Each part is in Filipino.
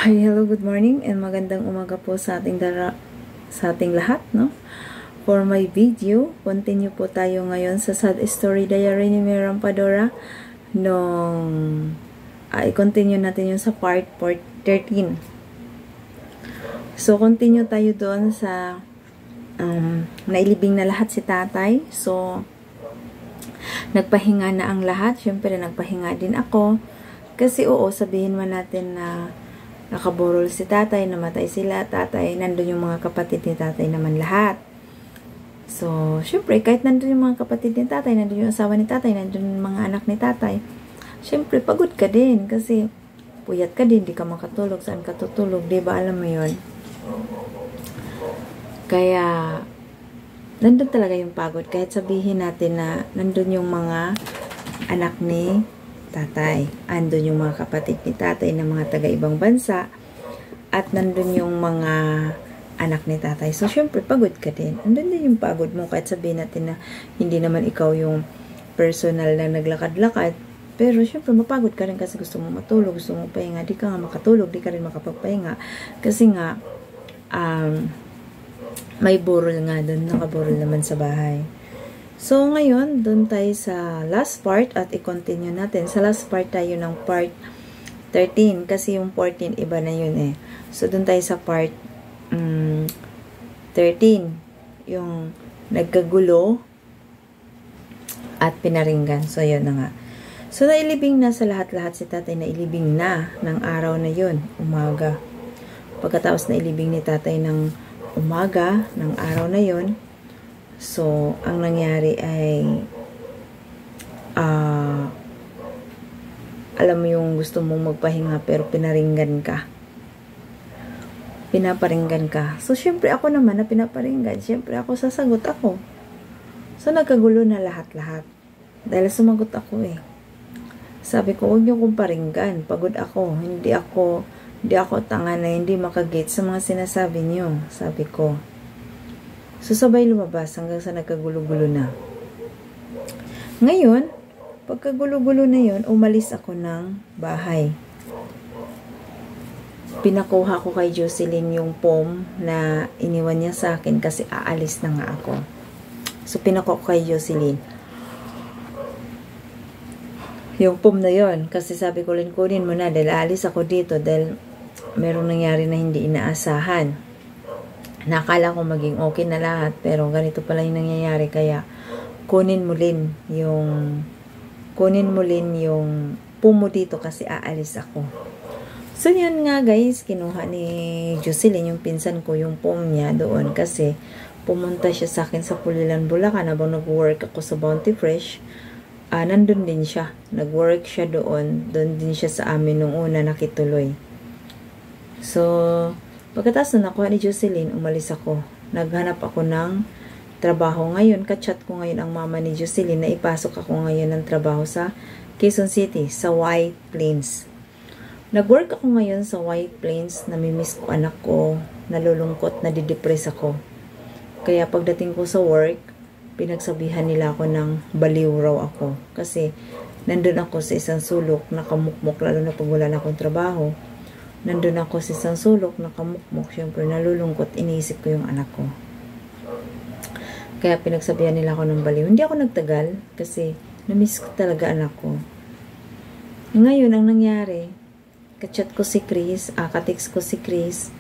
Hi, hello, good morning and magandang umaga po sa ating lahat, no? For my video, continue po tayo ngayon sa Sad Story Diary ni Miriam Padora i-continue natin yung sa part 13. So, continue tayo doon sa nailibing na lahat si tatay. So, nagpahinga na ang lahat. Siyempre, nagpahinga din ako. Kasi oo, sabihin man natin na nakaborol si tatay, namatay sila, tatay, nandun yung mga kapatid ni tatay naman lahat. So, syempre, kahit nandun yung mga kapatid ni tatay, nandun yung asawa ni tatay, nandun yung mga anak ni tatay, syempre, pagod ka din kasi puyat ka din, di ka makatulog, saan ka tutulog, di ba? Alam mo yun? Kaya, nandun talaga yung pagod. Kahit sabihin natin na nandun yung mga anak ni tatay. Andun yung mga kapatid ni tatay na mga taga-ibang bansa. At nandun yung mga anak ni tatay. So, syempre, pagod ka din. Andun din yung pagod mo. Kahit sabihin natin na hindi naman ikaw yung personal na naglakad-lakad. Pero, syempre, mapagod ka rin kasi gusto mo matulog, gusto mo pahinga. Di ka nga makatulog, di ka rin makapagpahinga. Kasi nga, may burol nga dun. Nakaburol naman sa bahay. So, ngayon, doon tayo sa last part at i-continue natin. Sa last part tayo ng part 13 kasi yung 14 iba na yun eh. So, doon tayo sa part 13. Yung nagkagulo at pinaringgan. So, yun na nga. So, nailibing na sa lahat-lahat si tatay. Nailibing na ng araw na yun, umaga. Pagkatapos nailibing ni tatay ng umaga, ng araw na yun, so, ang nangyari ay alam mo yung gusto mong magpahinga pero pinaringgan ka. Pinaparinggan ka. So, syempre ako naman na pinaparinggan. Syempre ako sasagot ako. So, nagkagulo na lahat-lahat. Dahil sumagot ako eh. Sabi ko, huwag niyo kong paringgan. Pagod ako. Hindi ako tanga na hindi makagit sa mga sinasabi niyo. Sabi ko. So, sabay lumabas hanggang sa nagkagulo-gulo na. Ngayon, pagkagulo-gulo na yon, umalis ako ng bahay. Pinakuha ko kay Jocelyn yung pom na iniwan niya sa akin kasi aalis na nga ako. So, pinakuha ko kay Jocelyn yung pom na yon kasi sabi ko rin, kunin mo na dahil aalis ako dito dahil merong nangyari na hindi inaasahan. Nakala ko maging okay na lahat, pero ganito pala yung nangyayari, kaya kunin mo rin yung pumo dito kasi aalis ako. So, yun nga guys, kinuha ni Jocelyn, yung pinsan ko, yung pom niya doon kasi pumunta siya sa akin sa Pulilan, Bulacan habang nag-work ako sa Bounty Fresh. Nandun din siya. Nag-work siya doon. Doon din siya sa amin nung una nakituloy. So, pagkatapos na nakuha ni Jocelyn, umalis ako. Naghanap ako ng trabaho. Ngayon, kachat ko ngayon ang mama ni Jocelyn na ipasok ako ngayon ng trabaho sa Quezon City, sa White Plains. Nag-work ako ngayon sa White Plains, namimiss ko anak ko, nalulungkot, nadidepress ako. Kaya pagdating ko sa work, pinagsabihan nila ako ng baliw raw ako. Kasi nandun ako sa isang sulok, nakamukmok, lalo na pag wala na akong trabaho. Nandun ako sa isang sulok, nakamukmok, syempre nalulungkot, iniisip ko yung anak ko. Kaya pinagsabihan nila ako ng baliw. Hindi ako nagtagal kasi namiss ko talaga anak ko. Ngayon, ang nangyari, kachat ko si Chris, katix ko si Chris,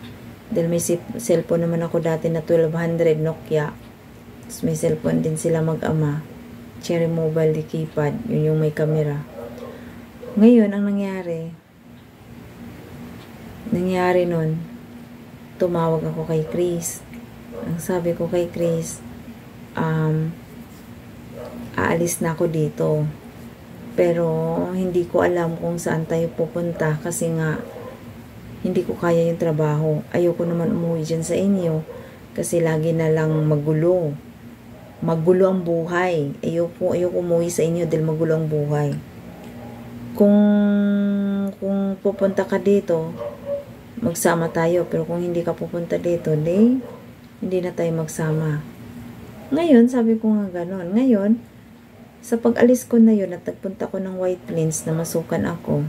dahil may cellphone naman ako dati na 1200 Nokia. Tapos may cellphone din sila mag-ama. Cherry Mobile di keypad, yun yung may camera. Ngayon, ang nangyari nun, tumawag ako kay Chris. Ang sabi ko kay Chris, aalis na ako dito. Pero, hindi ko alam kung saan tayo pupunta kasi nga, hindi ko kaya yung trabaho. Ayoko naman umuwi dyan sa inyo kasi lagi na lang magulo. Magulo ang buhay. Ayoko umuwi sa inyo dahil magulo ang buhay. Kung pupunta ka dito, magsama tayo. Pero kung hindi ka pupunta dito, hindi na tayo magsama. Ngayon, sabi ko nga ganon. Ngayon, sa pag-alis ko na yun at nagpunta ko ng White Plains na masukan ako,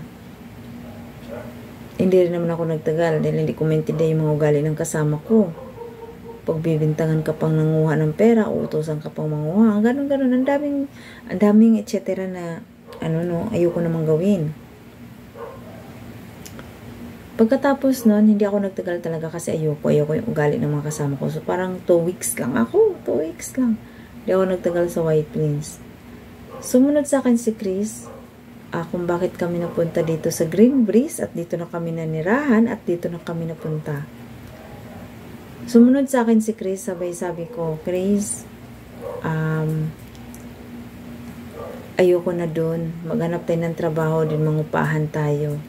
hindi hindi rin naman ako nagtagal dahil hindi ko maintindihan yung mga ugali ng kasama ko. Pagbibintangan ka pang nanguha ng pera, utusan ka pang manguha, ganun. Ang daming et cetera na, ayoko namang gawin. Pagkatapos nun, hindi ako nagtagal talaga kasi ayoko yung ugali ng mga kasama ko. So, parang 2 weeks lang ako. 2 weeks lang. Hindi ako nagtagal sa White Plains. Sumunod sa akin si Chris, kung bakit kami napunta dito sa Green Breeze at dito na kami nanirahan at dito na kami napunta. Sumunod sa akin si Chris, sabi ko, Chris, ayoko na dun. Maghanap tayo ng trabaho din, mangupahan tayo.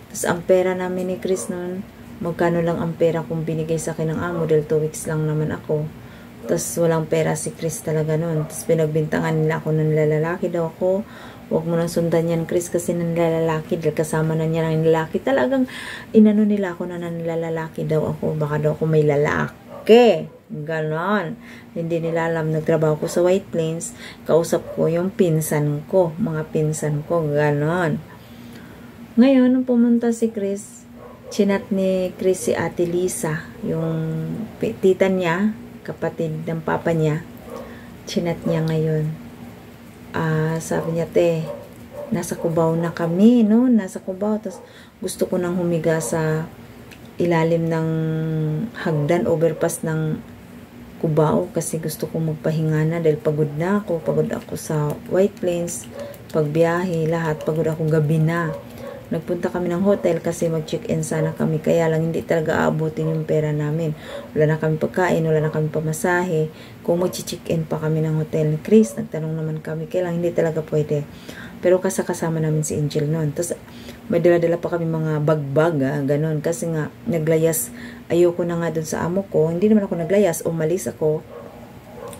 Tapos ang pera namin ni Chris noon, magkano lang ang pera kung binigay sa akin ng amo dahil 2 weeks lang naman ako. Tapos walang pera si Chris talaga noon. Tapos pinagbintangan nila ako ng lalaki daw ako. Huwag mo nang sundan yan, Chris, kasi nanlalaki. Dahil kasama na niya ng lalaki. Talagang inano nila ako na nanlalaki daw ako. Baka daw ako may lalaki. Ganon. Hindi nila alam. Nagtrabaho ko sa White Plains. Kausap ko yung pinsan ko. Mga pinsan ko. Ganon. Ngayon, nung pumunta si Chris, chinat ni Chris si Ate Lisa. Yung tita niya, kapatid ng papa niya. Chinat niya ngayon. Sabi niya, nasa Cubao na kami, no? Nasa Cubao. Tapos, gusto ko nang humiga sa ilalim ng hagdan, overpass ng Cubao. Kasi gusto ko magpahinga na dahil pagod na ako. Pagod ako sa White Plains. Pagbiyahe, lahat. Pagod ako gabi na. Nagpunta kami ng hotel kasi mag-check-in sana kami. Kaya lang hindi talaga aabutin yung pera namin. Wala na kami pagkain, wala na kami pamasahe. Kung mag-check-in pa kami ng hotel ni Chris, nagtanong naman kami. Kaya lang hindi talaga pwede. Pero kasama namin si Angel noon. Tapos may dala-dala pa kami mga bag-bag, ganun. Kasi nga, naglayas. Ayoko na nga dun sa amo ko. Hindi naman ako naglayas. Umalis ako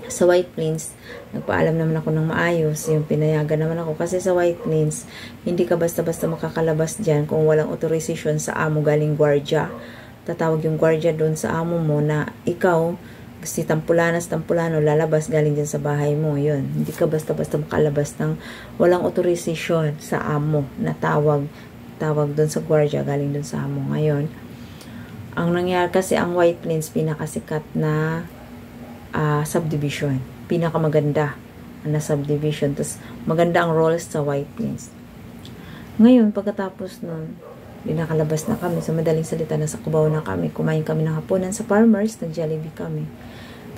sa White Plains. Nagpaalam naman ako ng maayos. Yung pinayagan naman ako. Kasi sa White Plains, hindi ka basta-basta makakalabas dyan kung walang authorization sa amo galing gwardiya. Tatawag yung gwardiya doon sa amo mo na ikaw, si Tampulano, lalabas galing dyan sa bahay mo. Yun. Hindi ka basta-basta makalabas ng walang authorization sa amo na tawag doon sa gwardiya galing doon sa amo. Ngayon, ang nangyari kasi ang White Plains, pinakasikat na subdivision. Pinakamaganda na subdivision. Tapos, maganda ang roles sa White Plains. Ngayon, pagkatapos nun, nakalabas na kami. Sa madaling salita, nasa Cubao na kami. Kumain kami ng hapunan sa Farmers. Nag-Jollibee kami.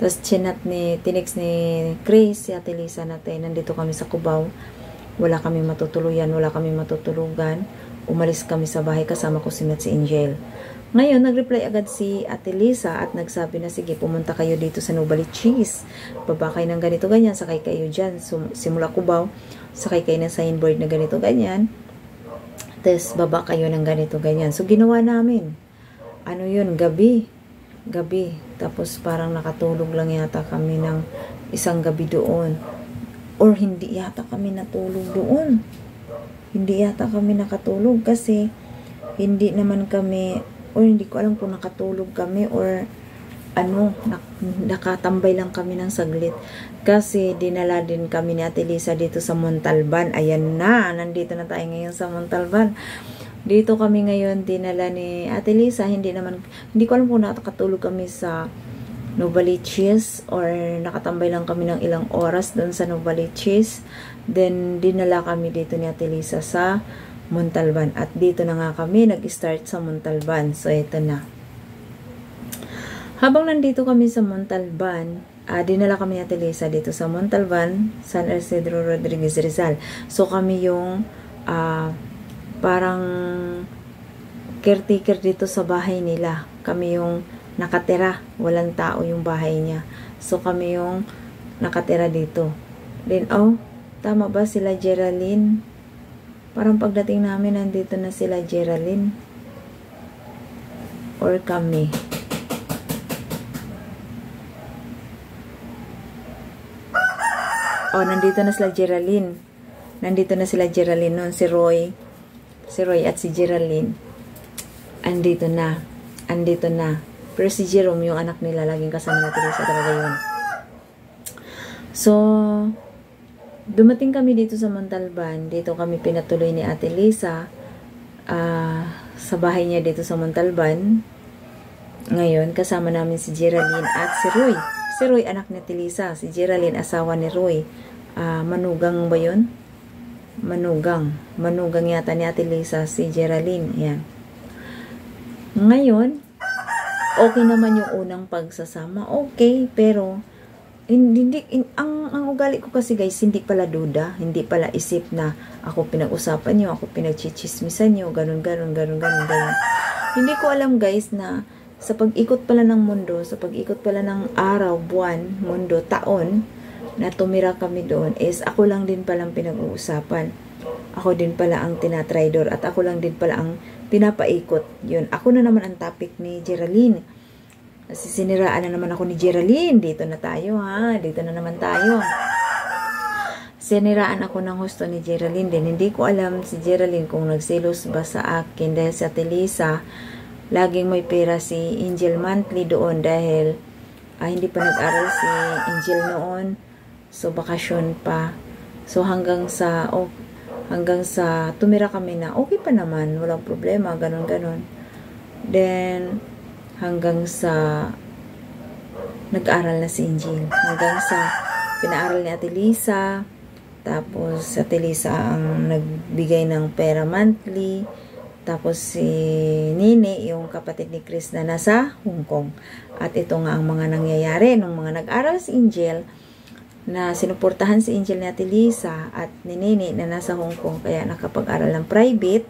Tapos, tinex ni Chris, si Ate Lisa natin. Nandito kami sa Cubao. Wala kami matutuluyan. Wala kami matutulugan. Umalis kami sa bahay. Kasama ko si Angel. Ngayon, nag-reply agad si Ate Lisa at nagsabi na, sige, pumunta kayo dito sa Novaliches. Baba kayo ng ganito, ganyan. Sakay kayo dyan. Simula Cubao. Sakay kayo ng signboard na ganito, ganyan. Tapos, baba kayo ng ganito, ganyan. So, ginawa namin. Ano yun? Gabi. Tapos, parang nakatulog lang yata kami ng isang gabi doon. Or, hindi yata kami natulog doon. Hindi yata kami nakatulog kasi hindi naman kami, or hindi ko alam kung nakatulog kami or nakatambay lang kami ng saglit. Kasi dinala din kami ni Ate Lisa dito sa Montalban. Ayan na, nandito na tayo ngayon sa Montalban. Dito kami ngayon, dinala ni Ate Lisa. Hindi ko alam kung nakatulog kami sa Novaliches or nakatambay lang kami ng ilang oras doon sa Novaliches. Then, dinala kami dito ni Ate Lisa sa Montalban. At dito na nga kami nag-start sa Montalban. So, ito na. Habang nandito kami sa Montalban, dinala kami ni Ate Lisa dito sa Montalban, San Isidro Rodriguez Rizal. So, kami yung parang caretaker dito sa bahay nila. Kami yung nakatira. Walang tao yung bahay niya. So, kami yung nakatira dito. Then, tama ba sila Geraldine? Parang pagdating namin, nandito na sila Geraldine. Or kami. Nandito na sila Geraldine. Nandito na sila Geraldine noon. Si Roy at si Geraldine. Andito na. Pero si Jerome, yung anak nila, laging kasama na Teresa talaga yun. So, dumating kami dito sa Montalban. Dito kami pinatuloy ni Ate Lisa sa bahay niya dito sa Montalban. Ngayon, kasama namin si Geraldine at si Roy. Si Roy, anak ni Lisa. Si Geraldine, asawa ni Roy. Manugang ba yun? Manugang. Manugang yata ni Ate Lisa, si Geraldine. Yan. Ngayon, okay naman yung unang pagsasama. Okay, pero ang ugali ko kasi guys, hindi pala duda, hindi pala isip na ako pinag-usapan nyo, ako pinagchichismisan nyo, ganun. Hindi ko alam guys na sa pag-ikot pala ng mundo, sa pag-ikot pala ng araw, buwan, mundo, taon, na tumira kami doon, is ako lang din palang pinag-uusapan. Ako din pala ang tinatridor at ako lang din pala ang pinapaikot. Yun, ako na naman ang topic ni Geraldine. Kasi siniraan na naman ako ni Geraldine. Dito na tayo ha. Dito na naman tayo. Siniraan ako ng husto ni Geraldine din. Hindi ko alam si Geraldine kung nagselos ba sa akin dahil sa Telisa. Laging may pera si Angel monthly doon dahil hindi pa nag-aral si Angel noon. So bakasyon pa. So hanggang sa tumira kami na okay pa naman. Walang problema. Ganon. Then hanggang sa nag-aral na si Angel. Hanggang sa pinaaral ni Ate Lisa. Tapos Ate Lisa ang nagbigay ng pera monthly. Tapos si Nini, yung kapatid ni Chris na nasa Hong Kong. At ito nga ang mga nangyayari nung mga nag-aral si Angel, na sinuportahan si Angel ni Ate Lisa at ni Nini na nasa Hong Kong. Kaya nakapag-aral ng private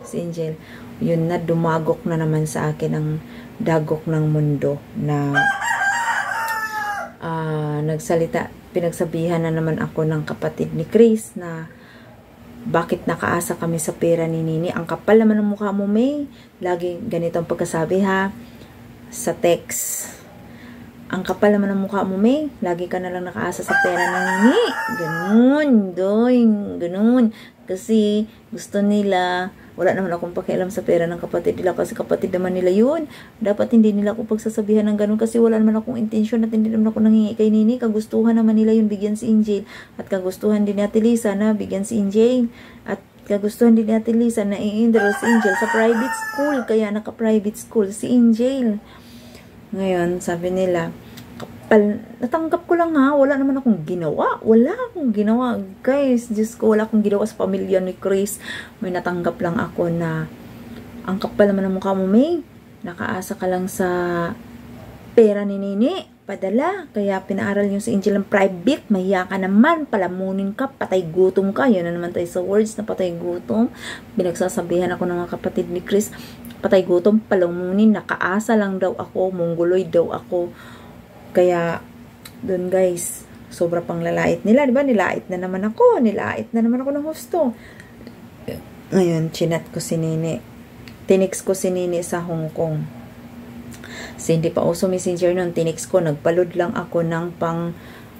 si Angel. Yun na, dumagok na naman sa akin ang dagok ng mundo na pinagsabihan na naman ako ng kapatid ni Chris na bakit nakaasa kami sa pera ni Nini. Ang kapal naman ng mukha mo, May. Lagi ganito ang pagkasabi ha sa text. Ang kapal naman ng mukha mo, May. Lagi ka na lang nakaasa sa pera ni Nini. Ganun. Kasi gusto nila, wala naman akong pakialam sa pera ng kapatid nila kasi kapatid naman nila yun. Dapat hindi nila ako pagsasabihan ng ganun kasi wala naman akong intensyon at hindi naman ako nangingi kay Nini. Kagustuhan naman nila yun bigyan si Angel. At kagustuhan din ni Ate Lisa na bigyan si Angel. At kagustuhan din ni Ate Lisa na i-enroll si Angel sa private school. Kaya naka-private school si Angel. Ngayon, sabi nila, natanggap ko lang ha, wala naman akong ginawa. Guys, Diyos ko, wala akong ginawa sa pamilya ni Chris. May natanggap lang ako na ang kapal naman ng mukha mo, May. Nakaasa ka lang sa pera ni Nini. Padala. Kaya pinaaral yung si Angel ng private. Mahiya ka naman. Palamunin ka. Patay gutom ka. Yun na naman tayo sa words na patay gutom. Binagsasabihan ako ng mga kapatid ni Chris. Patay gutom, palamunin. Nakaasa lang daw ako. Mongoloid daw ako. Kaya, doon guys, sobra pang lalait nila, diba? Nilait na naman ako ng husto. Ngayon, chinat ko si Nini. Tinix ko si Nini sa Hong Kong. Kasi hindi pa uso messenger nun. Tinix ko, nagpaload lang ako ng pang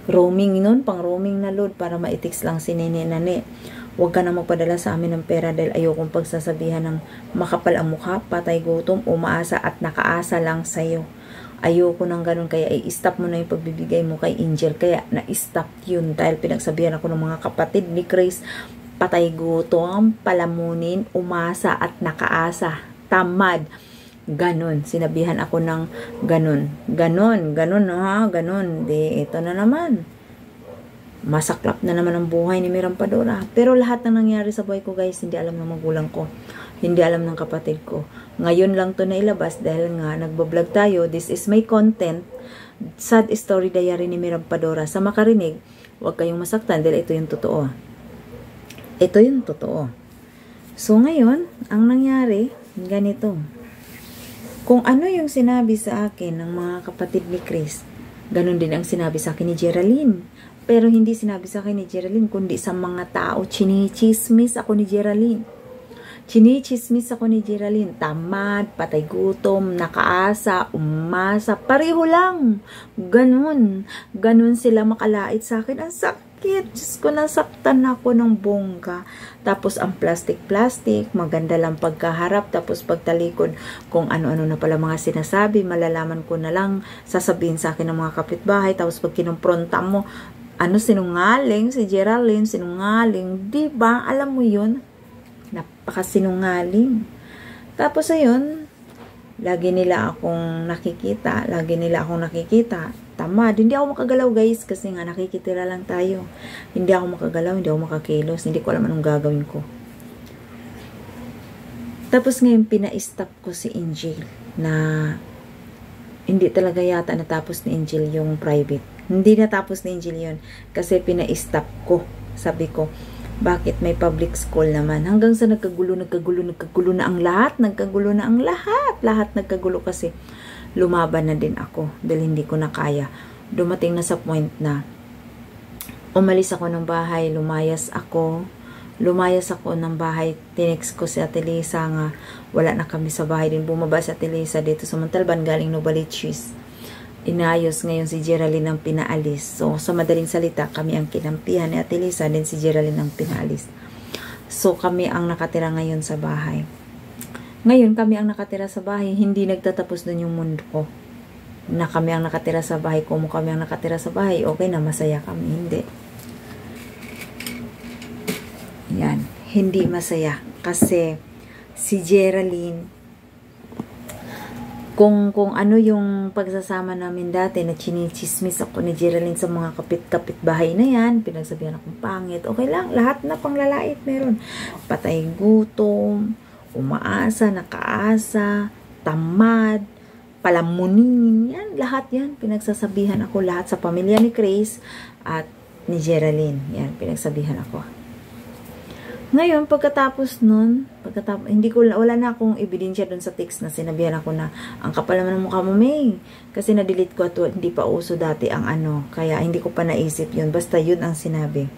roaming nun, pang roaming na load para maitix lang si Nini. Huwag ka na magpadala sa amin ng pera dahil ayokong pagsasabihan ng makapal ang mukha, patay gutom, umaasa at nakaasa lang sa'yo. Ayoko nang ganun, kaya i-stop mo na yung pagbibigay mo kay Angel. Kaya na-stop yun dahil pinagsabihan ako ng mga kapatid ni Chris, patay gutom, palamunin, umasa at nakaasa, tamad. Ganun, sinabihan ako ng ganun ha, ganun. Di, ito na naman. Masaklap na naman ang buhay ni Mirampadora. Pero lahat ng nangyari sa buhay ko guys, hindi alam ng magulang ko. Hindi alam ng kapatid ko. Ngayon lang to nailabas dahil nga nagbablog tayo. This is my content. Sad story diary ni Mirampadora. Sa makarinig, huwag kayong masaktan dahil ito yung totoo. Ito yung totoo. So ngayon, ang nangyari, ganito. Kung ano yung sinabi sa akin ng mga kapatid ni Chris, ganun din ang sinabi sa akin ni Geraldine. Pero hindi sinabi sa akin ni Geraldine, kundi sa mga tao, chinichismis ako ni Geraldine. Chinichismis ako ni Geraldine. Tamad, patay gutom, nakaasa, umasa. Pareho lang. Ganun sila makalait sa akin. Ang sakit. Diyos ko, nasaktan ako ng bongga. Tapos ang plastic, maganda lang pagkaharap. Tapos pagtalikod, kung ano-ano na pala mga sinasabi, malalaman ko na lang, sasabihin sa akin ng mga kapitbahay. Tapos pag kinumpronta mo, sinungaling, si Geraldine, sinungaling. Diba? Alam mo yun? Napakasinungaling. Tapos ayun, lagi nila akong nakikita. Tamad. Hindi ako makagalaw guys kasi nga nakikitira lang tayo. Hindi ako makagalaw, hindi ako makakilos. Hindi ko alam anong gagawin ko. Tapos ngayon pina-stop ko si Angel na hindi talaga yata natapos ni Angel yung private. Hindi natapos ni Angel yun kasi pina-stop ko. Sabi ko, bakit may public school naman? Hanggang sa nagkagulo na ang lahat. Lahat nagkagulo kasi lumaban na din ako dahil hindi ko na kaya. Dumating na sa point na umalis ako ng bahay, lumayas ako ng bahay. Tinext ko si Ate Lisa nga, wala na kami sa bahay din. Bumaba si Ate Lisa dito sa Montalban, galing Novaliches. Inayos ngayon si Geraldine ang pinaalis. So, sa madaling salita, kami ang kinampihan ni Ate Lisa, din si Geraldine ang pinaalis. So, kami ang nakatira ngayon sa bahay. Ngayon, kami ang nakatira sa bahay, hindi nagtatapos dun yung mundo ko. Na kami ang nakatira sa bahay, kung kami ang nakatira sa bahay, okay na, masaya kami. Hindi. Yan. Hindi masaya. Kasi, si Geraldine, kung ano yung pagsasama namin dati na chinichismis ako ni Geraldine sa mga kapit-kapit bahay na yan, pinagsabihan akong pangit, okay lang, lahat na panglalait meron. Patay gutom, umaasa, nakaasa, tamad, palamunin, yan, lahat yan. Pinagsasabihan ako lahat sa pamilya ni Chris at ni Geraldine. Yan, pinagsabihan ako. Ngayon, pagkatapos nun, wala na akong ebidensya dun sa text na sinabihan ako na, ang kapal naman ng mukha mo, May. Kasi na-delete ko at hindi pa uso dati ang ano, kaya hindi ko pa naisip yun. Basta yun ang sinabi.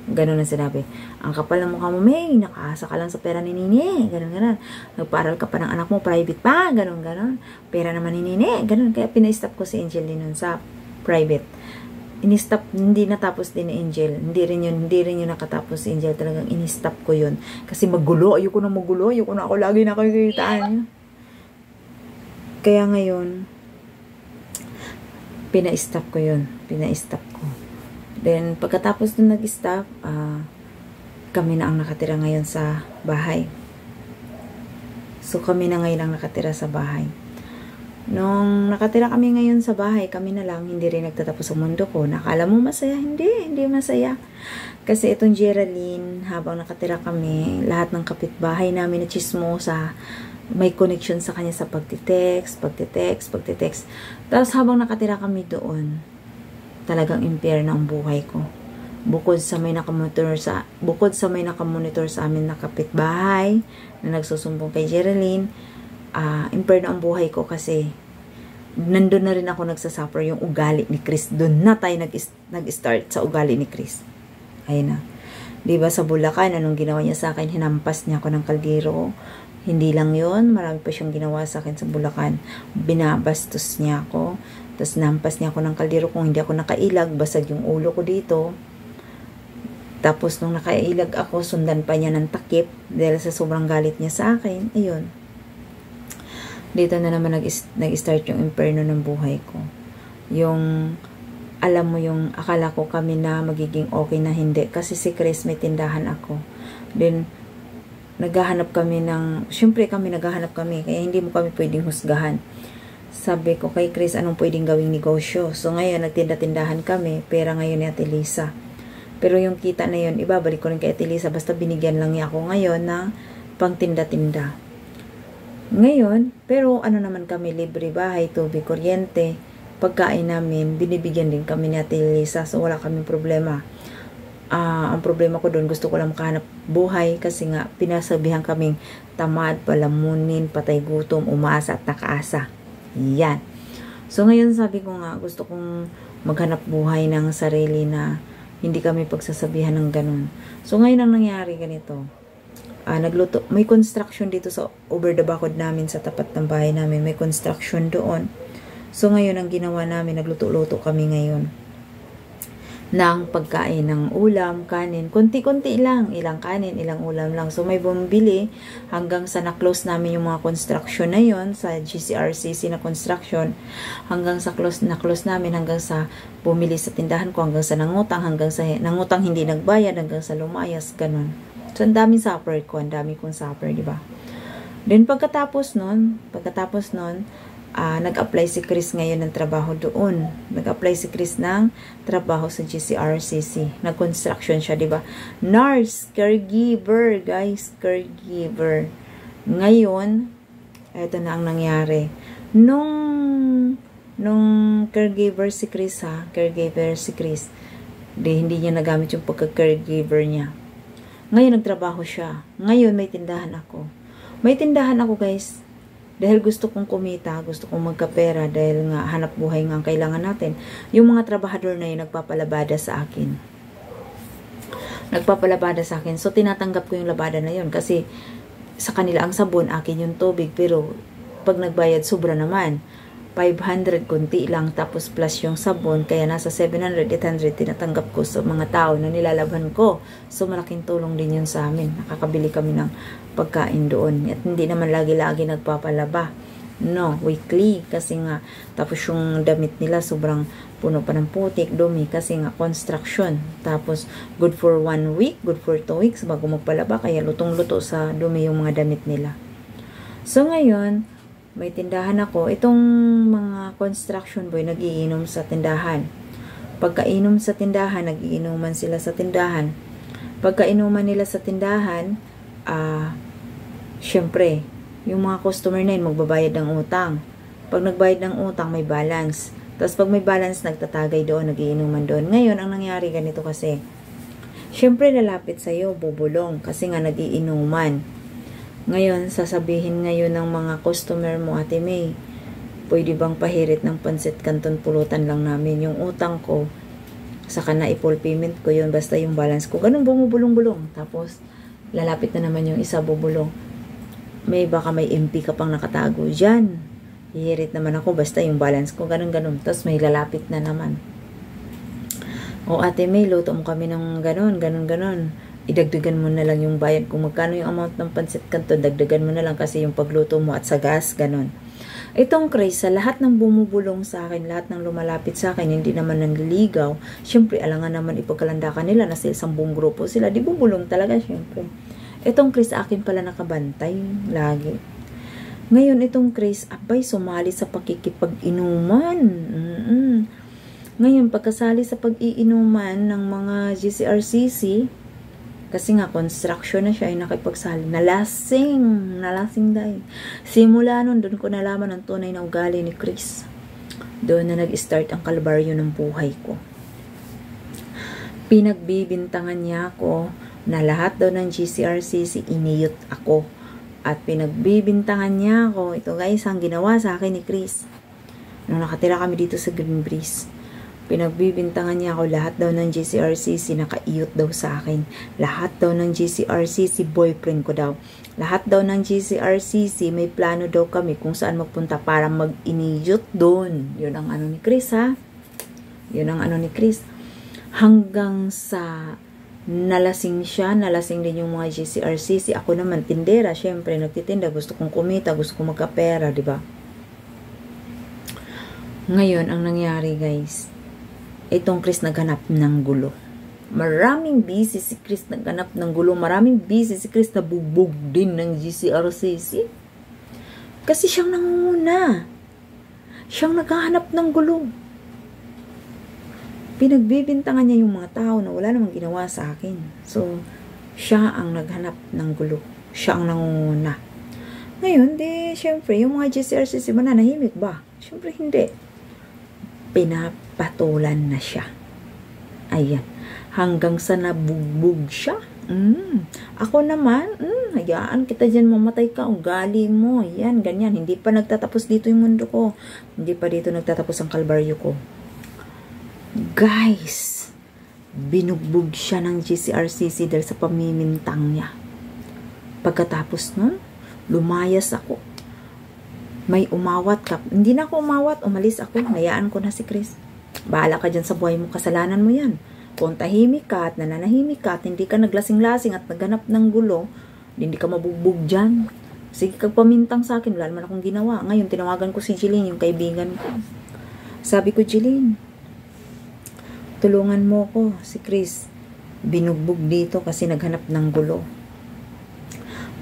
Ganun ang sinabi. Ang kapal ng mukha mo, May. Nakaasa ka lang sa pera ni Nini. Ganun. Nagparal ka pa ng anak mo, private pa. Ganun. Pera naman ni Nini. Ganun. Kaya pina-stop ko si Angel din nun sa private. In-stop, hindi natapos din ni Angel. Hindi rin yun nakatapos si Angel. Talagang in-stop ko yun. Kasi magulo. Ayoko na magulo. Ayoko na ako lagi nakikitaan. Kaya ngayon, pina-stop ko yun. Pina-stop ko. Then, pagkatapos nung nag-stop, kami na ang nakatira ngayon sa bahay. So, kami na ngayon ang nakatira sa bahay. Nung nakatira kami ngayon sa bahay, kami na lang, hindi rin nagtatapos sa mundo ko. Nakala mo masaya? Hindi masaya. Kasi itong Geraldine, habang nakatira kami, lahat ng kapitbahay namin na chismosa, may connection sa kanya sa pagtitext. Tapos habang nakatira kami doon, talagang impyerno ang buhay ko. Bukod sa may nakamonitor sa amin na kapitbahay, na nagsusumbong kay Geraldine, impyerno ang buhay ko kasi nandun na rin ako nagsasuffer yung ugali ni Chris. Doon na tayo nag-start sa ugali ni Chris. Ayun na. Diba sa Bulacan, anong ginawa niya sa akin? Hinampas niya ako ng kaldero. Hindi lang yun, marami pa siyang ginawa sa akin sa Bulacan. Binabastos niya ako. Tapos nampas niya ako ng kaldero. Kung hindi ako nakailag, basag yung ulo ko dito. Tapos nung nakailag ako, sundan pa niya ng takip dahil sa sobrang galit niya sa akin. Ayun. Dito na naman nag-start yung impyerno ng buhay ko. Yung, alam mo yung, akala ko kami na magiging okay na hindi. Kasi si Chris may tindahan ako. Then, naghahanap kami, kaya hindi mo kami pwedeng husgahan. Sabi ko kay Chris, anong pwedeng gawing negosyo? So ngayon, nagtinda-tindahan kami, pera ngayon ni Ate Lisa. Pero yung kita na yun, ibabalik ko rin kay Ate Lisa, basta binigyan lang niya ako ngayon na pang tinda-tinda. Ngayon, pero ano naman kami, libre bahay, tubig, kuryente, pagkain namin, binibigyan din kami ni Ate Lisa, so wala kaming problema. Ang problema ko doon, gusto ko lang makahanap buhay kasi nga pinasabihan kaming tamad, palamunin, patay gutom, umaasa at nakaasa. Yan. So ngayon sabi ko nga, gusto kong maghanap buhay ng sarili na hindi kami pagsasabihan ng ganun. So ngayon ang nangyari ganito. Nagluto, may construction dito sa over the bakod namin sa tapat ng bahay namin. May construction doon. So ngayon ang ginawa namin, nagluto-luto kami ngayon ng pagkain ng ulam, kanin. Kunti-kunti lang. Ilang kanin, ilang ulam lang. So may bumili hanggang sa na-close namin yung mga construction na yon sa GCRCC na construction. Hanggang sa na-close namin, hanggang sa bumili sa tindahan ko, hanggang sa nangutang, hindi nagbayad, hanggang sa lumayas, ganun. So, ang daming supper ko. Ang dami kong supper, di ba? Then pagkatapos nun, nag-apply si Chris ngayon ng trabaho doon. Nag-apply si Chris ng trabaho sa GCRCC. Nag-construction siya, di ba? Nurse, caregiver, guys, caregiver. Ngayon, eto na ang nangyari. Nung caregiver si Chris, hindi niya nagamit yung pagka-caregiver niya. Ngayon, nagtrabaho siya. Ngayon, may tindahan ako. May tindahan ako, guys. Dahil gusto kong kumita, gusto kong magkapera, dahil nga hanap buhay nga ang kailangan natin. Yung mga trabahador na yun, nagpapalabada sa akin. So, tinatanggap ko yung labada na yun. Kasi, sa kanila, ang sabon, akin yung tubig. Pero, pag nagbayad, sobra naman. 500, konti lang, tapos plus yung sabon, kaya nasa 700, 800 tinatanggap ko sa mga tao na nilalabhan ko. So, malaking tulong din yun sa amin. Nakakabili kami ng pagkain doon. At hindi naman lagi-lagi nagpapalaba. No, weekly. Kasi nga, tapos yung damit nila sobrang puno pa ng putik, dumi, kasi nga construction. Tapos, good for 1 week, good for 2 weeks bago magpalaba, kaya lutong-luto sa dumi yung mga damit nila. So, ngayon, may tindahan ako. Itong mga construction boy, nagiinom sa tindahan. Pagkainom sa tindahan, nagiinuman sila sa tindahan. Pagkainuman nila sa tindahan, syempre, yung mga customer na yun, magbabayad ng utang. Pag nagbayad ng utang, may balance. Tapos pag may balance, nagtatagay doon, nagiinuman doon. Ngayon, ang nangyari ganito kasi, syempre, lalapit sa'yo, bubulong, kasi nga nagiinuman. Ngayon, sasabihin ngayon ng mga customer mo, Ate May, pwede bang pahirit ng pansit canton, pulutan lang namin yung utang ko, saka na i-full payment ko yun, basta yung balance ko. Ganun bumubulong-bulong. Tapos, lalapit na naman yung isa bubulong. Baka may MP ka pang nakatago dyan. Hihirit naman ako, basta yung balance ko. Ganun-ganun. Tapos, may lalapit na naman. O, Ate May, luto mo kami ng ganun-ganun. Idagdagan mo na lang yung bayad. Kung magkano yung amount ng pansit canton, dagdagan mo na lang kasi yung pagluto mo at sa gas, ganun. Itong Chris, sa lahat ng bumubulong sa akin, lahat ng lumalapit sa akin, hindi naman nanliligaw. Siyempre, alangan naman ipagkalandakan nila na sa buong grupo sila. Di bubulong talaga, siyempre. Itong Chris, akin pala nakabantay lagi. Ngayon, itong Chris, abay, sumali sa pakikipag-inuman. Ngayon, pagkasali sa pag-iinuman ng mga GCRCC, kasi nga, construction na siya, ay nakipagsali. Nalasing dahil. Simula nun, doon ko nalaman ang tunay na ugali ni Chris. Doon na nag-start ang kalbaryo ng buhay ko. Pinagbibintangan niya ako na lahat daw ng GCRCC iniyot ako. At pinagbibintangan niya ako. Ito guys, ang ginawa sa akin ni Chris. Nung nakatira kami dito sa Green Breeze. Pinagbibintangan niya ako, lahat daw ng GCRCC nakaiyot daw sa akin. Lahat daw ng GCRCC boyfriend ko daw. Lahat daw ng GCRCC may plano daw kami kung saan magpunta para mag-iniyot doon. Yun ang ano ni Chris, ha? Yun ang ano ni Chris. Hanggang sa nalasing siya, nalasing din yung mga GCRCC. Ako naman, tindera, syempre, nagtitinda. Gusto kong kumita, gusto kong magkapera, di ba? Ngayon, ang nangyari, guys, itong Chris naghanap ng gulo. Maraming busy si Chris naghanap ng gulo. Maraming busy si Chris na bugbog din ng GCRCC. Kasi siyang nangunguna. Siyang naghahanap ng gulo. Pinagbibintangan niya yung mga tao na wala namang ginawa sa akin. So, siya ang naghanap ng gulo. Siya ang nangunguna. Ngayon, syempre, yung mga GCRCC mananahimik ba? Syempre, hindi. Pinapatulan na siya. Ayan. Hanggang sa nabugbog siya. Ako naman, hayaan kita dyan, mamatay ka. Ugali mo. Yan, ganyan. Hindi pa nagtatapos dito yung mundo ko. Hindi pa dito nagtatapos ang kalbaryo ko. Guys, binugbog siya ng GCRCC dahil sa pamimintang niya. Pagkatapos nun, lumayas ako. May umawat ka. Hindi na ako umawat. Umalis ako. Hayaan ko na si Chris. Bahala ka dyan sa buhay mo. Kasalanan mo yan. Kung tahimik ka at nananahimik ka at hindi ka naglasing-lasing at nagganap ng gulo, hindi ka mabugbog dyan. Sige, kagpamintang sa akin. Wala naman akong ginawa. Ngayon, tinawagan ko si Jeline, yung kaibigan ko. Sabi ko, Jeline, tulungan mo ko. Si Chris, binugbog dito kasi naghanap ng gulo.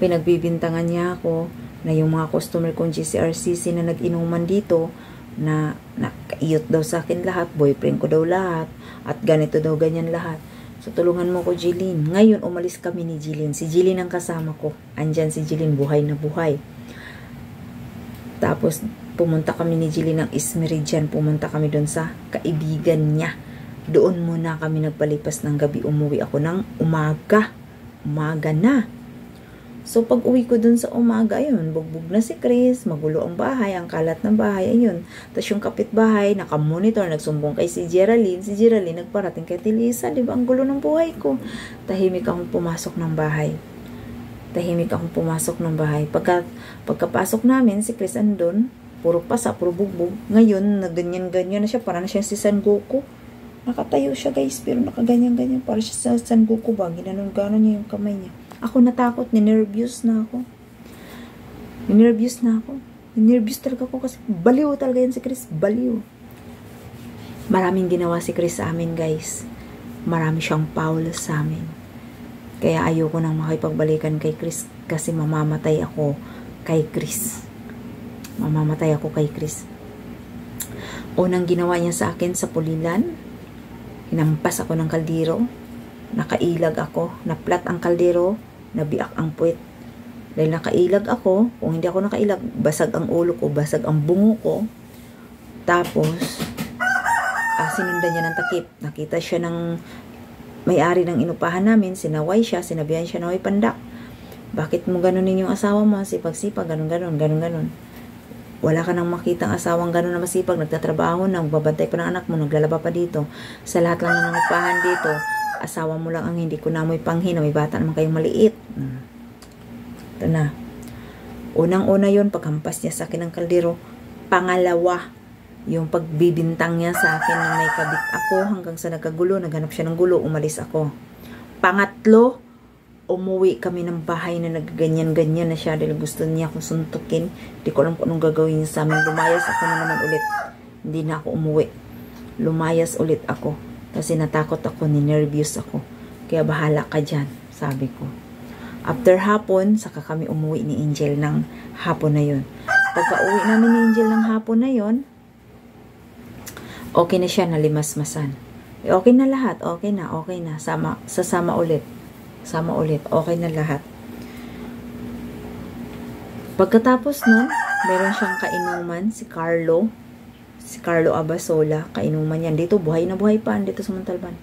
Pinagbibintangan niya ako. na yung mga customer kong GCRCC na nag-inuman dito, na nakaiyot daw sa akin lahat, boyfriend ko daw lahat, at ganito daw, ganyan lahat. So, tulungan mo ko, Jilin. Ngayon, umalis kami ni Jilin. Si Jilin ang kasama ko. Andyan si Jilin, buhay na buhay. Tapos, pumunta kami ni Jilin ng Ismeridian. Pumunta kami doon sa kaibigan niya. Doon muna kami nagpalipas ng gabi. Umuwi ako ng umaga. Umaga na. So, pag uwi ko dun sa umaga, ayun, bugbog na si Chris, magulo ang bahay, ang kalat ng bahay, ayun. Tapos yung kapitbahay, nakamonitor, nagsumbong kay si Geraldine nagparating kay Tilisa, di ba? Ang gulo ng buhay ko. Tahimik akong pumasok ng bahay. Pagkapasok namin, si Chris andun, puro pasa, puro bugbog. Ngayon, ganyan-ganyan na siya, parang siya si San Goku. Nakatayo siya, guys, pero nakaganyan-ganyan, parang siya sa San Goku ba? Ginanon-ganon niya yung kamay niya. Ako natakot, ninervyos na ako. Ninervyos talaga ako kasi baliw talaga yan si Chris, baliw. Maraming ginawa si Chris sa amin, guys. Marami siyang foul sa amin. Kaya ayoko nang makipagbalikan kay Chris kasi mamamatay ako kay Chris. Unang ginawa niya sa akin sa Pulilan, hinampas ako ng kaldero, nakailag ako, naplat ang kaldero, nabiak ang puwet. Dahil nakailag ako, kung hindi ako nakailag, basag ang ulo ko, basag ang bungo ko. Tapos, sinundan niya ng takip. Nakita siya ng may-ari ng inupahan namin, sinaway siya, sinabihan siya na, "Hoy, pandak, bakit mo ganunin yung asawa mo? Sipag-sipag, ganun. Wala ka nang makitang asawang ganun na masipag, nagtatrabaho na, magbabantay pa ng anak mo, naglalaba pa dito. Sa lahat lang ng inupahan dito, asawa mo lang ang hindi ko namoy panghin, may bata naman kayong maliit." Ito na. Unang-una yun, paghampas niya sa akin ng kaldero. Pangalawa, yung pagbibintang niya sa akin na may kabit ako hanggang sa nagkagulo, naghanap siya ng gulo, umalis ako. Pangatlo, umuwi kami ng bahay na nagganyan-ganyan na siya dahil gusto niya akong suntukin. Hindi ko alam kung anong gagawin niya sa amin. Lumayas ako na naman ulit. Hindi na ako umuwi. Lumayas ulit ako. Kasi natakot ako, ninervyos ako. Kaya bahala ka dyan, sabi ko. After hapon, saka kami umuwi ni Angel ng hapon na yun. Pagka uwi namin ni Angel ng hapon na yun, okay na siya, nalimasmasan. Okay na lahat, okay na. Sasama ulit. Okay na lahat. Pagkatapos nun, meron siyang kainuman, si Carlo Abasola, kainuman yan. Dito, buhay na buhay pa, dito sa Montalban.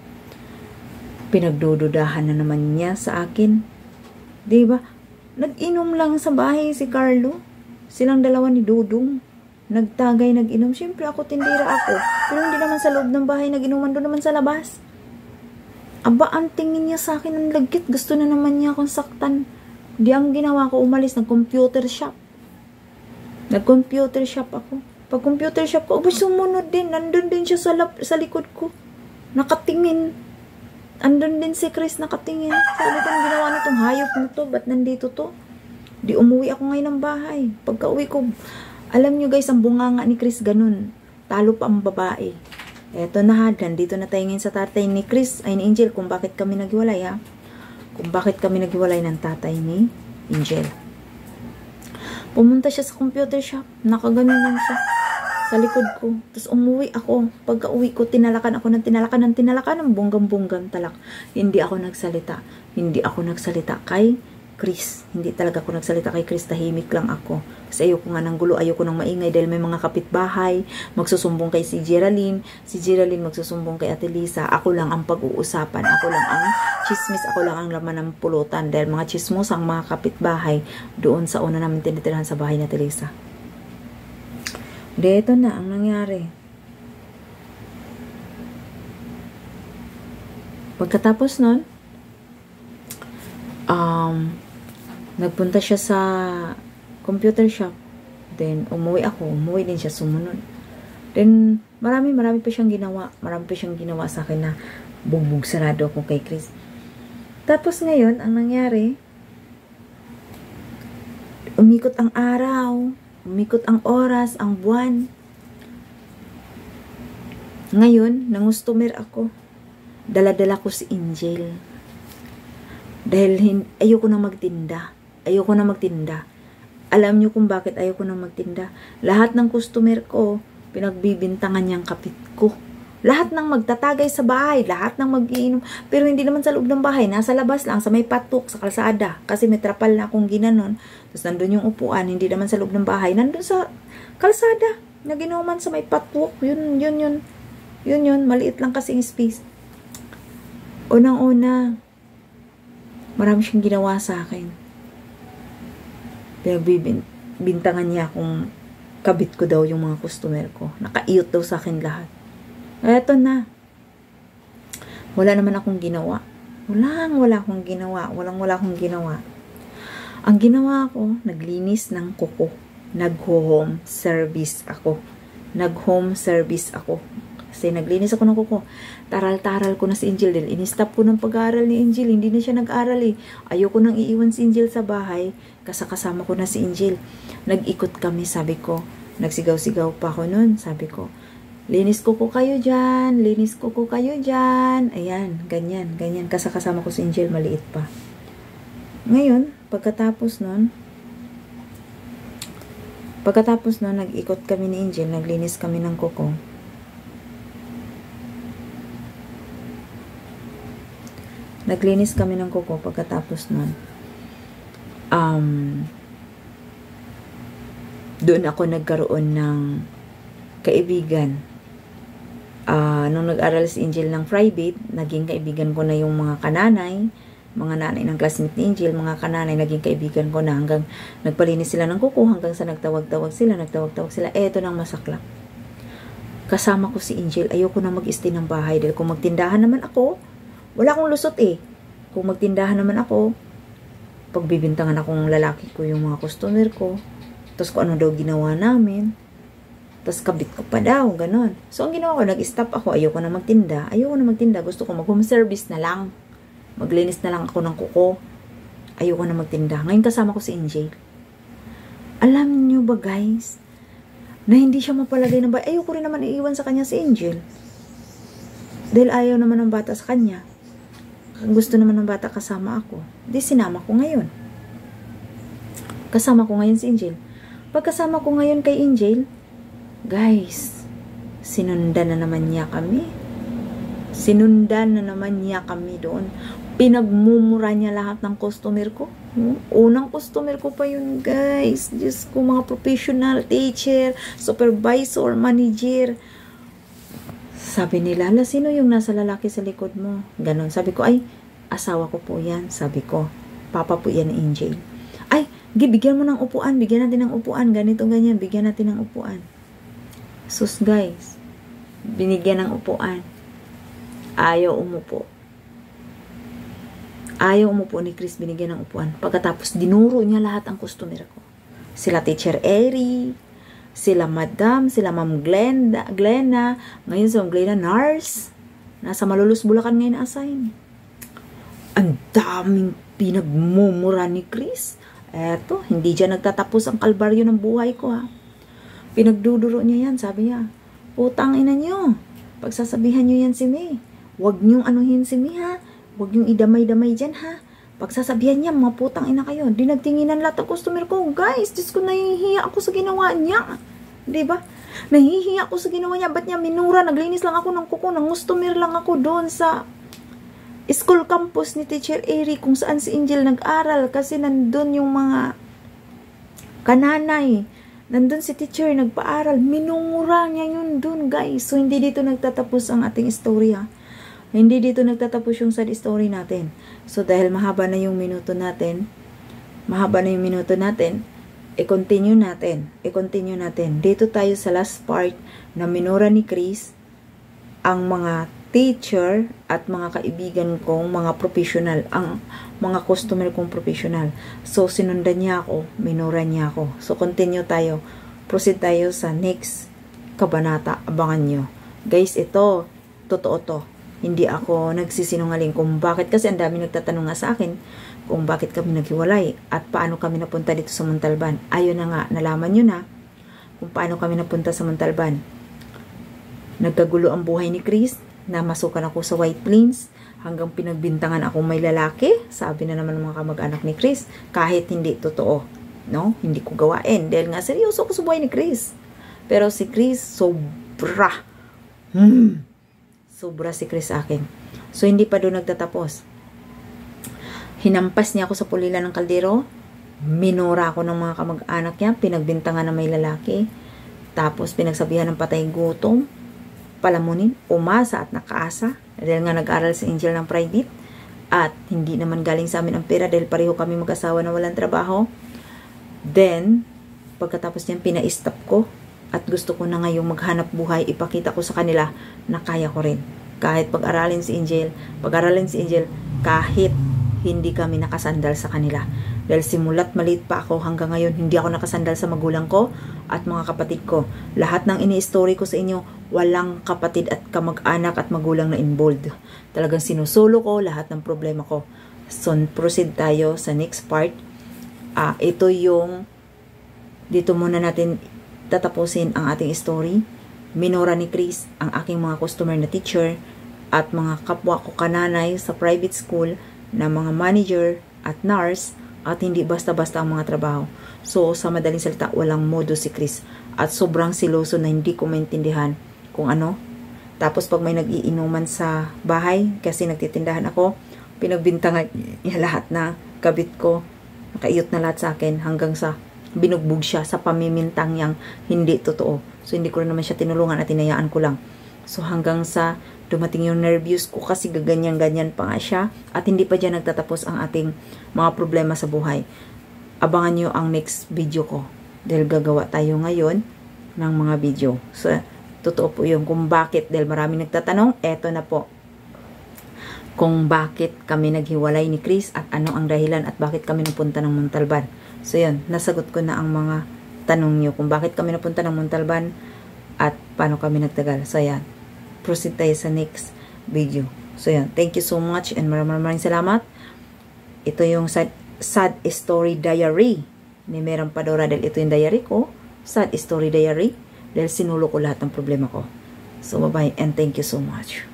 Pinagdududahan na naman niya sa akin. Diba? Nag-inom lang sa bahay si Carlo. Silang dalawa ni Dudong. Nagtagay, nag-inom. Siyempre, ako, tindira ako. Pero hindi naman sa loob ng bahay, nag-inuman doon naman sa labas. Aba, ang tingin niya sa akin, ang lagkit. Gusto na naman niya akong saktan. Di ang ginawa ko, umalis, nag-computer shop ako. Pag computer shop ko, sumunod din. Nandun din siya sa likod ko. Nakatingin. Andun din si Chris nakatingin. Sabi ko, ang ginawa nitong hayop na to? Ba't nandito to? Di umuwi ako ngayon ng bahay. Pagka uwi ko, alam nyo guys, ang bunganga ni Chris ganun. Talo pa ang babae. Eto na ha, nandito na tayo ngayon sa tatay ni Chris, ay ni Angel, kung bakit kami naghiwalay ha. Kung bakit kami naghiwalay ng tatay ni Angel. Pumunta siya sa computer shop. Nakaganon lang siya sa likod ko. Tapos umuwi ako. Pagka uwi ko, tinalakan ako ng bunggang-bunggang talak. Hindi ako nagsalita kay Chris. Hindi talaga ako nagsalita kay Chris. Tahimik lang ako. Kasi ayoko nga ng gulo. Ayoko ng maingay dahil may mga kapitbahay. Magsusumbong kay si Geraldine. Si Geraldine magsusumbong kay Ate Lisa. Ako lang ang pag-uusapan. Ako lang ang chismis. Ako lang ang laman ng pulutan. Dahil mga chismos ang mga kapitbahay doon sa una namin tinitirahan sa bahay ni Ate Lisa. Dito na ang nangyari. Pagkatapos nun, nagpunta siya sa computer shop. Then, umuwi ako. Umuwi din siya sumunod. Then, marami pa siyang ginawa. Marami pa siyang ginawa sa akin na bugbog sarado ako kay Chris. Tapos ngayon, ang nangyari, umikot ang araw. Umikot ang oras, ang buwan. Ngayon, nangustomer ako. Dala-dala ko si Angel. Dahil ayoko na magtinda. Alam nyo kung bakit ayaw ko nang magtinda. Lahat ng customer ko, pinagbibintangan niyang kapit ko. Lahat ng magtatagay sa bahay, lahat ng mag-iinom, pero hindi naman sa loob ng bahay, nasa labas lang, sa may patok, sa kalsada, kasi may trapal na akong ginanon, tapos nandun yung upuan, hindi naman sa loob ng bahay, nandun sa kalsada, na ginuman sa may patok, yun, maliit lang kasi yung space. Unang-una, marami siyang ginawa sa akin. Pinagbibintangan niya kung kabit ko daw yung mga customer ko, nakaiyot daw sa akin lahat. Eto na. Wala naman akong ginawa. Wala akong ginawa. Wala akong ginawa. Ang ginawa ko, naglinis ng kuko. Nag-home service ako. Kasi naglinis ako ng kuko. Taral-taral ko na si Angel. Dahil in-stop ko ng pag-aaral ni Angel. Hindi na siya nag-aral eh. Ayoko nang iiwan si Angel sa bahay. Kasama ko na si Angel. Nag-ikot kami, sabi ko. Nagsigaw-sigaw pa ako nun, sabi ko. Linis ko kayo dyan. Ayan, ganyan. Kasama ko si Angel, maliit pa. Ngayon, pagkatapos nun, nag-ikot kami ni Angel, naglinis kami ng kuko. Pagkatapos nun, doon ako nagkaroon ng kaibigan. Nung nag-aral si Angel ng private, naging kaibigan ko na yung mga nanay ng classmate ni Angel, mga kananay, naging kaibigan ko na hanggang nagpalinis sila ng kuko, hanggang sa nagtawag-tawag sila. Eto nang masaklap. Kasama ko si Angel, ayoko na mag-stay ng bahay dahil kung magtindahan naman ako, wala akong lusot eh. Kung magtindahan naman ako, pagbibintangan akong lalaki ko yung mga customer ko, tapos kung ano daw ginawa namin, tapos kabit ko pa daw, ganon. So, ang ginawa ko, nag-stop ako. Ayoko na magtinda. Gusto ko mag-home service na lang. Maglinis na lang ako ng kuko. Ayoko na magtinda. Ngayon kasama ko si Angel. Alam nyo ba guys, na hindi siya mapalagay ng bahay. Ayoko rin naman iiwan sa kanya si Angel. Dahil ayaw naman ng bata sa kanya. Gusto naman ng bata kasama ako. Di sinama ko ngayon. Kasama ko ngayon si Angel. Pagkasama ko ngayon kay Angel, guys, sinundan na naman niya kami doon. Pinagmumura niya lahat ng customer ko. Unang customer ko pa yun, guys. Diyos ko, mga professional, teacher, supervisor, manager. Sabi nila, sino yung nasa lalaki sa likod mo? Ganon. Sabi ko, ay, asawa ko po yan. Sabi ko, papa po yan, Angel. Ay, bigyan mo ng upuan. Bigyan natin ng upuan. Ganito, ganyan. Bigyan natin ng upuan. Sus guys, binigyan ng upuan. Ayaw umupo ni Chris, binigyan ng upuan. Pagkatapos, dinuro niya lahat ang customer ko. Sila Teacher Eri, sila Madam, sila Ma'am Glenna, ngayon si Ma'am Glenna, nurse. Nasa Malulus, Bulacan ngayon assign. Ang daming pinagmumura ni Chris. Eto, hindi dyan nagtatapos ang kalbaryo ng buhay ko ha. Pinagduduro niya yan, sabi niya, putang ina niyo, pagsasabihan niyo yan si May, huwag niyong anuhin si May ha, huwag niyong idamay-damay dyan ha, pagsasabihan niya, mga putang ina kayo, di nagtinginan lahat ng customer ko, guys, Diyos ko, nahihiya ako sa ginawa niya, diba? Nahihiya ako sa ginawa niya, ba't niya minura, naglinis lang ako ng kuko, ng customer lang ako doon sa school campus ni Teacher Eri, kung saan si Angel nag-aral, kasi nandun yung mga kananay, nandun si teacher, nagpaaral, minungura niya yun dun, guys. So, hindi dito nagtatapos ang ating istorya. Hindi dito nagtatapos yung sad story natin. So, dahil mahaba na yung minuto natin, i-continue natin. Dito tayo sa last part na minura ni Chris ang mga teacher at mga kaibigan kong mga professional, ang mga customer kong professional. So, sinundan niya ako, minura niya ako. So, continue tayo. Proceed tayo sa next kabanata. Abangan nyo. Guys, ito, totoo to. Hindi ako nagsisinungaling kung bakit, kasi ang dami nagtatanong nga sa akin kung bakit kami naghiwalay at paano kami napunta dito sa Montalban. Ayun na nga, nalaman nyo na kung paano kami napunta sa Montalban. Nagkagulo ang buhay ni Chris, namasukan ako sa White Plains, hanggang pinagbintangan ako may lalaki. Sabi na naman ng mga kamag-anak ni Chris, kahit hindi totoo. no? Hindi ko gawain. Dahil nga, seryoso ko sa buhay ni Chris. Pero si Chris, sobra. Sobra si Chris sa akin. So, hindi pa doon nagtatapos. Hinampas niya ako sa pulilan ng kaldero. Minura ako ng mga kamag-anak niya. Pinagbintangan na may lalaki. Tapos, pinagsabihan ng patay gutom. Palamunin, umasa at nakaasa. Dahil nga nag-aral si Angel ng private. At hindi naman galing sa amin ang pera dahil pareho kami mag-asawa na walang trabaho. Then, pagkatapos niyan, pina-stop ko. At gusto ko na ngayong maghanap buhay, ipakita ko sa kanila na kaya ko rin. Kahit pag-aralin si Angel, kahit hindi kami nakasandal sa kanila. Dahil simulat maliit pa ako hanggang ngayon, hindi ako nakasandal sa magulang ko at mga kapatid ko. Lahat ng ini-story ko sa inyo, walang kapatid at kamag-anak at magulang na involved. Talagang sinusulo ko lahat ng problema ko. So, proceed tayo sa next part. Ito yung, dito muna natin tatapusin ang ating story. Minura ni Chris ang aking mga customer na teacher at mga kapwa ko kananay sa private school na mga manager at nurse at hindi basta-basta ang mga trabaho. So, sa madaling salita, walang modo si Chris at sobrang siloso na hindi ko maintindihan kung ano. Tapos, pag may nag-iinuman sa bahay, kasi nagtitindahan ako, pinagbintangan niya lahat na kabit ko. Nakaiyot na lahat sa akin hanggang sa binugbog siya sa pamimintang niyang hindi totoo. So, hindi ko rin naman siya tinulungan at tinayaan ko lang. So, hanggang sa dumating yung nervous ko kasi gaganyan-ganyan pa nga siya at hindi pa dyan nagtatapos ang ating mga problema sa buhay. Abangan nyo ang next video ko dahil gagawa tayo ngayon ng mga video. So, totoo po yung kung bakit, dahil marami nagtatanong, eto na po. Kung bakit kami naghiwalay ni Chris at ano ang dahilan at bakit kami napunta ng Montalban. So, yun, nasagot ko na ang mga tanong nyo kung bakit kami napunta ng Montalban at paano kami nagtagal. So, yan. Proceed tayo sa next video. So, yan. Thank you so much and maraming salamat. Ito yung sad story diary ni Merang Padora dahil ito yung diary ko. Sad story diary dahil sinulo ko lahat ng problema ko. So, bye-bye and thank you so much.